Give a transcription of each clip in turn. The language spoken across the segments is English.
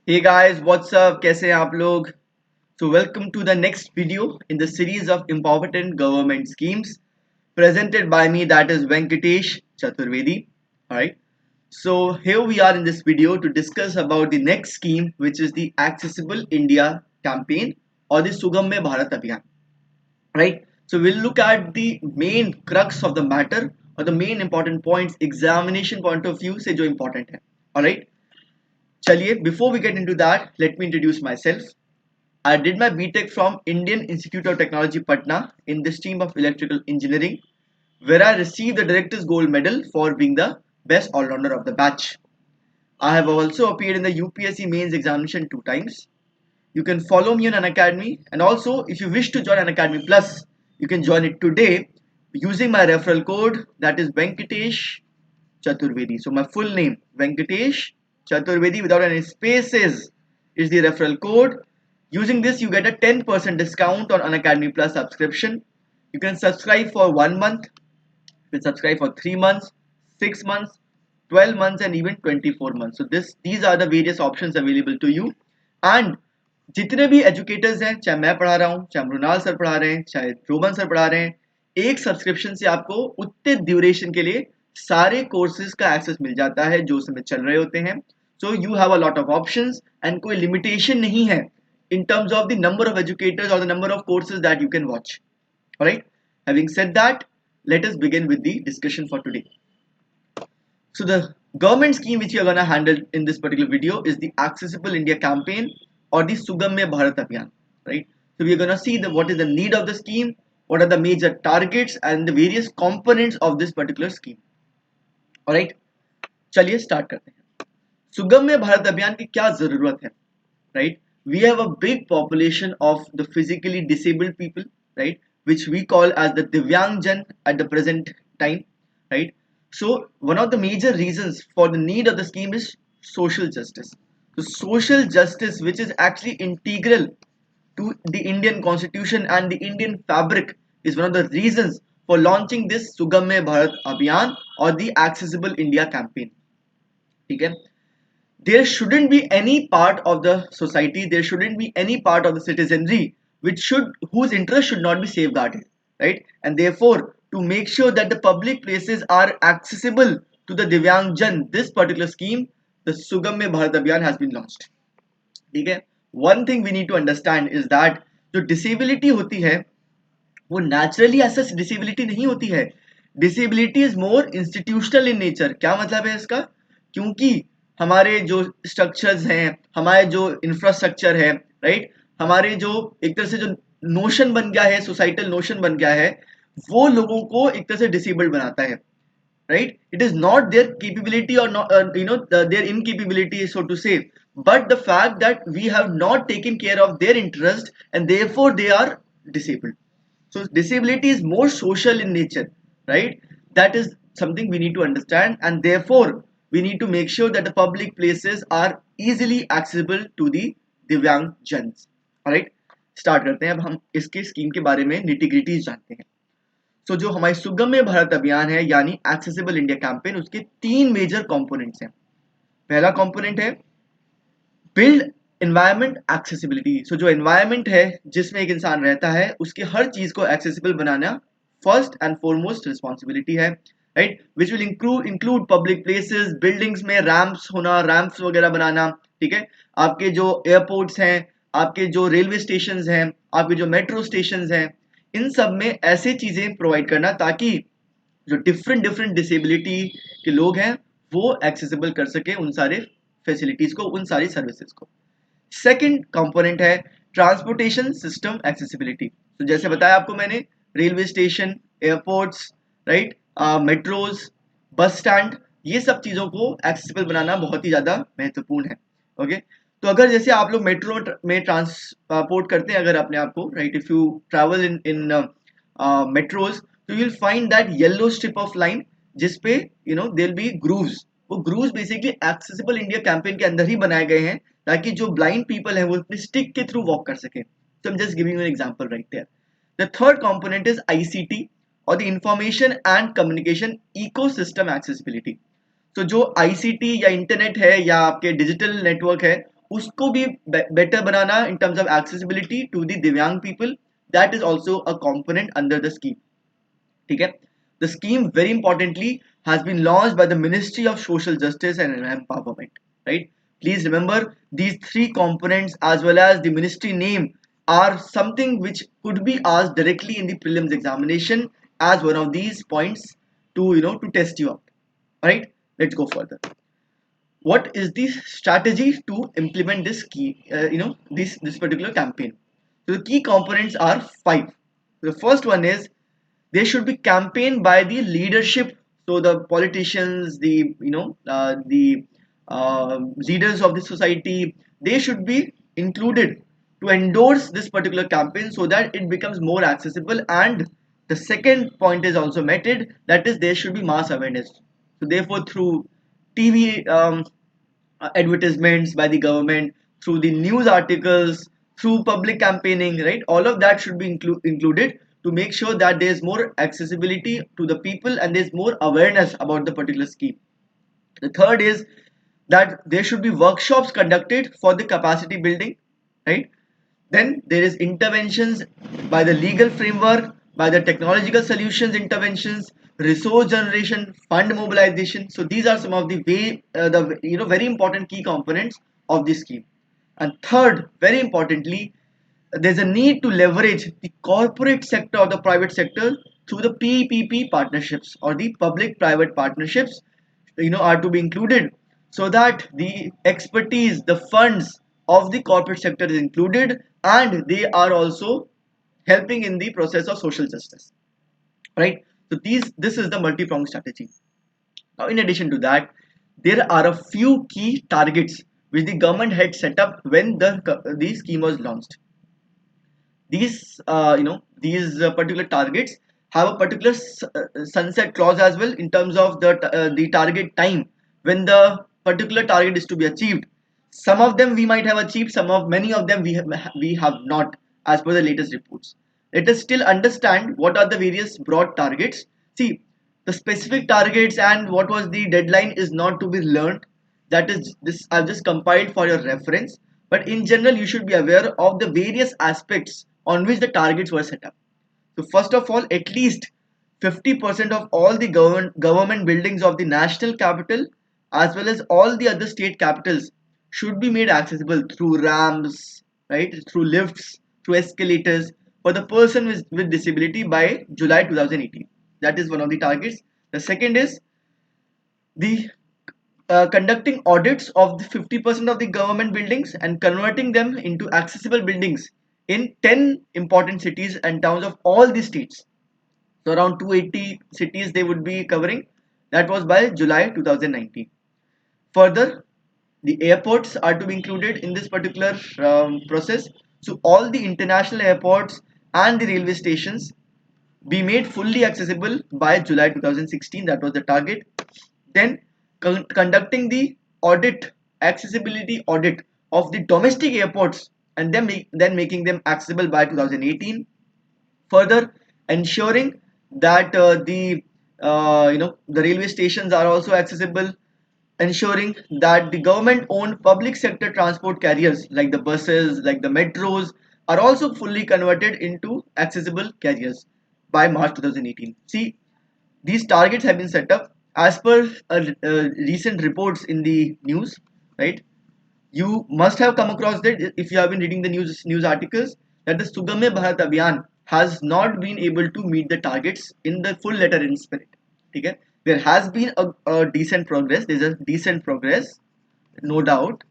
Hey guys, what's up? कैसे हैं आप लोग? So welcome to the next video in the series of important government schemes presented by me, that is Venkatesh Chaturvedi. Alright. So here we are in this video to discuss about the next scheme, which is the Accessible India campaign or the Sugamya Bharat Abhiyan. Right. So we'll look at the main crux of the matter or the main important points examination point of view से जो important है. Alright. चलिए, before we get into that, let me introduce myself. I did my BTech from Indian Institute of Technology Patna in the stream of electrical engineering, where I received the Director's Gold Medal for being the best all-rounder of the batch. I have also appeared in the UPSC mains examination 2 times. You can follow me on Unacademy, and also if you wish to join Unacademy Plus, you can join it today using my referral code, that is Venkatesh Chaturvedi. So my full name Venkatesh Chaturvedi without any spaces is the referral code. Using this you get a 10% discount on Unacademy Plus subscription. You can subscribe for 1 month, you can subscribe for 3 months, 6 months, 12 months and even 24 months. So these are the various options available to you. And जितने भी educators हैं, चाहे मैं पढ़ा रहा हूँ, चाहे Mrinal sir पढ़ा रहे हैं, चाहे रोमन सर पढ़ा रहे हैं, एक सब्सक्रिप्शन से आपको उतने ड्यूरेशन के लिए सारे कोर्सेज का एक्सेस मिल जाता है जो उस समय चल रहे होते हैं. So you have a lot of options and कोई लिमिटेशन नहीं है in terms of the number of educators or the number of courses that you can watch. Alright, having said that, let us begin with the discussion for today. So the government scheme which we are going to handle in this particular video is the Accessible India campaign or the Sugamya Bharat Abhiyan. Right, so we are going to see what is the need of the scheme, what are the major targets and the various components of this particular scheme. Alright, चलिए start करते हैं. सुगम्य भारत अभियान की क्या जरूरत है? Right, we have a big population of the physically disabled people, right, which we call as the Divyangjan at the present time, right. So one of the major reasons for the need of the scheme is social justice. So social justice, which is actually integral to the Indian constitution and the Indian fabric, is one of the reasons for launching this Sugamya Bharat Abhiyan or the Accessible India campaign. Okay, there shouldn't be any part of the society, there shouldn't be any part of the citizenry whose interest should not be safeguarded, right. And therefore, to make sure that the public places are accessible to the Divyangjan, this particular scheme, the Sugamya Bharat Abhiyan, has been launched. Okay, one thing we need to understand is that जो disability होती है वो naturally ऐसा disability नहीं होती है. Disability is more institutional in nature. क्या मतलब है इसका? क्योंकि हमारे जो स्ट्रक्चर्स हैं, हमारे जो इंफ्रास्ट्रक्चर है, राइट, हमारे जो एक तरह से जो नोशन बन गया है, सोसाइटल नोशन बन गया है, वो लोगों को एक तरह से डिसेबल्ड बनाता है, right. It is not their capability or not, their incapability, so to say, but the fact that we have not taken care of their interest and therefore they are disabled. So disability is more social in nature, right. That is something we need to understand, and therefore we need to make sure that the public places are easily accessible to the दिव्यांग जन्स. Alright, start करते हैं. अब हम इसके scheme के बारे में निटी-ग्रिटी जानते हैं. सो जो हमारी सुगम्य भारत अभियान है यानी एक्सेसिबल इंडिया कैंपेन, उसके 3 मेजर कंपोनेंट्स हैं. पहला कंपोनेंट है बिल्ड एनवायरनमेंट एक्सेसिबिलिटी. सो जो एनवायरनमेंट है जिसमें एक इंसान रहता है, उसके हर चीज को एक्सेसिबल बनाना फर्स्ट एंड फॉरमोस्ट रिस्पॉन्सिबिलिटी है, right, which will include public places, buildings में रैंप्स होना, रैंप्स वगैरह बनाना, ठीक है, आपके जो एयरपोर्ट्स हैं, आपके जो रेलवे स्टेशन हैं, आपके जो मेट्रो स्टेशन हैं, इन सब में ऐसे चीजें प्रोवाइड करना ताकि जो डिफरेंट डिसेबिलिटी के लोग हैं वो एक्सेसिबल कर सके उन सारे फैसिलिटीज को, उन सारी सर्विसेज को. सेकंड कंपोनेंट है ट्रांसपोर्टेशन सिस्टम एक्सेसिबिलिटी. तो जैसे बताया आपको मैंने, railway station, airports, right, metros, bus stand, ये सब चीजों को एक्सेसिबल बनाना बहुत ही ज्यादा महत्वपूर्ण है. ओके, तो अगर जैसे आप लोग मेट्रो में ट्रांसपोर्ट करते हैं अगर अपने आप को, right, if you travel in metros, तो you will find that yellow strip of line जिसपे देयर विल बी ग्रूव्स. वो grooves basically accessible India campaign के अंदर ही बनाए गए हैं ताकि जो ब्लाइंड पीपल है वो अपने स्टिक के थ्रू वॉक कर सके. So I'm just giving you an example right there. The third component is ICT or the Information and Communication Ecosystem Accessibility. तो जो ICT या इंटरनेट है या आपके डिजिटल नेटवर्क है उसको भी better banana in terms of accessibility to the divyang people, that is also a component under the scheme. ठीक है. The scheme, very importantly, has been launched by the Ministry of Social Justice and Empowerment. Right? Please remember, these three components as well as the ministry name are something which could be asked directly in the prelims examination as one of these points to to test you out. Right? Let's go further. What is the strategy to implement this key this particular campaign? So the key components are five. The first one is they should be campaigned by the leadership, so the politicians, the leaders of the society, they should be included to endorse this particular campaign so that it becomes more accessible. And the second point is also met, that is there should be mass awareness. So therefore, through TV advertisements by the government, through the news articles, through public campaigning, right, all of that should be included to make sure that there's more accessibility to the people and there's more awareness about the particular scheme. The third is that there should be workshops conducted for the capacity building, right? Then there is interventions by the legal framework, by the technological solutions interventions, resource generation, fund mobilization. So these are some of the the very important key components of this scheme. And third, very importantly, there's a need to leverage the corporate sector or the private sector through the PPP partnerships or the public private partnerships, are to be included, so that the expertise, the funds of the corporate sector is included, and they are also helping in the process of social justice, right? So this is the multi-pronged strategy. Now, in addition to that, there are a few key targets which the government had set up when the scheme was launched. These particular targets have a particular sunset clause as well, in terms of the target time when the particular target is to be achieved. Some of them we might have achieved, many of them we have not, as per the latest reports. Let us still understand what are the various broad targets. See, the specific targets and what was the deadline is not to be learned. That is, this I've just compiled for your reference. But in general, you should be aware of the various aspects on which the targets were set up. So first of all, at least 50% of all the government buildings of the national capital as well as all the other state capitals should be made accessible through ramps, right, through lifts, through escalators for the person with disability by July 2018. That is one of the targets. The second is the conducting audits of the 50% of the government buildings and converting them into accessible buildings in 10 important cities and towns of all the states. So around 280 cities they would be covering. That was by July 2019. Further, the airports are to be included in this particular process. So all the international airports and the railway stations be made fully accessible by July 2016. That was the target. Then conducting the accessibility audit of the domestic airports, and then making them accessible by 2018. Further, ensuring that the railway stations are also accessible, ensuring that the government owned public sector transport carriers like the buses, like the metros, are also fully converted into accessible carriers by March 2018. See, these targets have been set up as per recent reports in the news, right? You must have come across that if you have been reading the news articles, that the Sugamya Bharat Abhiyan has not been able to meet the targets in the full letter and spirit. Okay? There has been a decent progress. There's a decent progress, no doubt,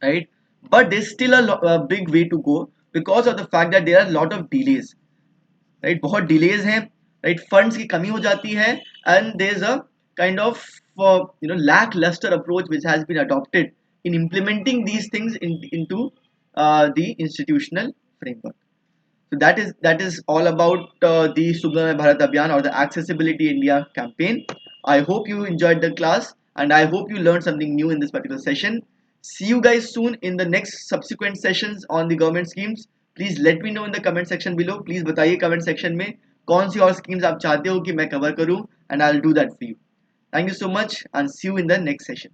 right? But there's still a big way to go because of the fact that there are a lot of delays, right? बहुत delays हैं, right? Funds की कमी हो जाती है, and there's a kind of lackluster approach which has been adopted in implementing these things into the institutional framework. So that is all about the Sugam Bharat Abhiyan or the Accessibility India campaign. I hope you enjoyed the class and I hope you learned something new in this particular session. See you guys soon in the next subsequent sessions on the government schemes. Please let me know in the comment section below. Please बताइए comment section में कौन सी और schemes आप चाहते हो कि मैं cover करूँ, and I'll do that for you. Thank you so much and see you in the next session.